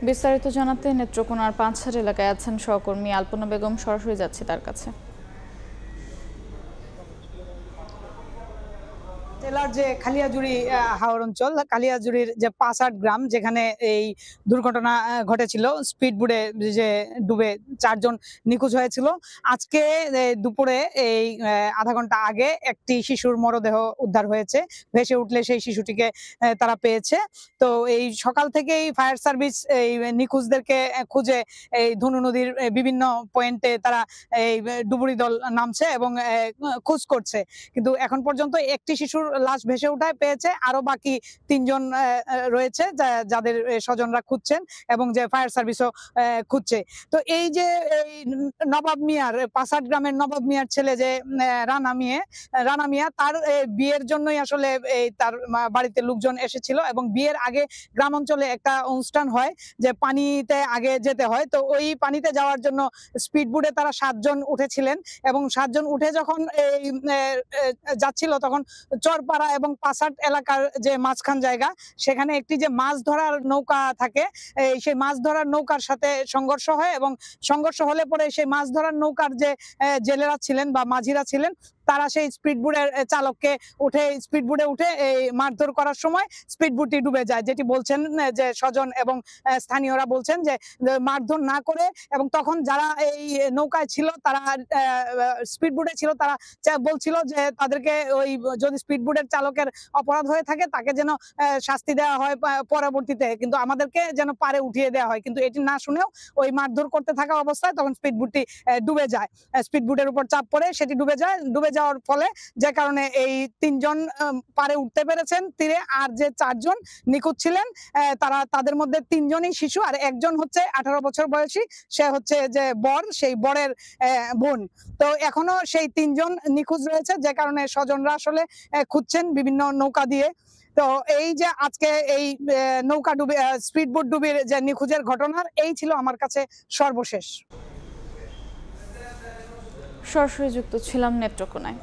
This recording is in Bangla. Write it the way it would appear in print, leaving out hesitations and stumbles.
বিস্তারিত জানাতে নেত্রকোনার পাঁচহাট এলাকায় আছেন সহকর্মী আলপনা বেগম, সরাসরি যাচ্ছি তার কাছে। জেলার যে কালিয়াজুড়ি হাওর অঞ্চল, কালিয়াজুড়ির যে পাঁচহাট গ্রাম, যেখানে এই দুর্ঘটনা ঘটেছিল, স্পিড বোটে যে ডুবে 4 জন নিখোঁজ হয়েছিল। আজকে দুপুরে এই আধা ঘন্টা আগে একটি শিশুর মরদেহ উদ্ধার হয়েছে। ভেসে উঠলে সেই শিশুটিকে তারা পেয়েছে। তো এই সকাল থেকেই ফায়ার সার্ভিস এই নিখোঁজদেরকে খুঁজে এই ধনু নদীর বিভিন্ন পয়েন্টে তারা এই ডুবুরি দল নামছে এবং খোঁজ করছে। কিন্তু এখন পর্যন্ত একটি শিশুর লাশ ভেসে উঠায় পেয়েছে, আরো বাকি 3 জন রয়েছে যাদের স্বজনরা খুঁজছেন এবং যে ফায়ার সার্ভিসও খুঁজছে। তো এই যে এই নবাব মিয়ার, পাঁচহাট গ্রামের নবাব মিয়ার ছেলে যে রানা মিয়া, তার বিয়ের জন্যই আসলে এই তার বাড়িতে লোকজন এসেছিল এবং বিয়ের আগে গ্রাম অঞ্চলে একটা অনুষ্ঠান হয় যে পানিতে আগে যেতে হয়। তো ওই পানিতে যাওয়ার জন্য স্পিড বোটে তারা 7 জন উঠেছিলেন এবং 7 জন উঠে যখন এই যাচ্ছিল তখন চরপাড়া এবং পাঁচহাট এলাকার যে মাঝখান জায়গা, সেখানে একটি যে মাছ ধরার নৌকা থাকে, সেই মাছ ধরার নৌকার সাথে সংঘর্ষ হয় এবং সংঘর্ষ হলে পরে সেই মাছ ধরার নৌকার যে জেলেরা ছিলেন বা মাঝিরা ছিলেন, তারা সেই স্পিড বোটের চালককে স্পিড বোটে উঠে এই মারধর করার সময় স্পিড বোটটি ডুবে যায়, যেটি বলছেন যে স্বজন এবং স্থানীয়রা বলছেন যে মারধর না করে, এবং তখন যারা এই নৌকায় ছিল তারা স্পিড বোটে ছিল, তারা বলছিল যে তাদেরকে ওই যদি স্পিড বোটের চালকের অপরাধ হয়ে থাকে তাকে যেন শাস্তি দেওয়া হয় পরবর্তীতে, কিন্তু আমাদেরকে যেন পারে উঠিয়ে দেওয়া হয়। কিন্তু এটি না শুনেও ওই মারধর করতে থাকা অবস্থায় তখন স্পিড বোটটি ডুবে যায়। স্পিড বোটের উপর চাপ পড়ে সেটি ডুবে যাওয়ার ফলে যে কারণে এই 3 জন পারে উঠতে পেরেছেন তীরে, আর যে 4 জন নিখোঁজ ছিলেন তাদের মধ্যে 3 জনই শিশু আর একজন হচ্ছে 18 বছর বয়সী, সে হচ্ছে যে সেই বরের বোন। তো এখনো সেই 3 জন নিখোঁজ রয়েছে, যে কারণে স্বজনরা আসলে খুঁজছেন বিভিন্ন নৌকা দিয়ে। তো এই যে আজকে এই নৌকা ডুবে স্পিড বোট ডুবির যে নিখোঁজের ঘটনার, এই ছিল আমার কাছে সর্বশেষ। সরাসরি যুক্ত ছিলাম নেত্রকোনায়।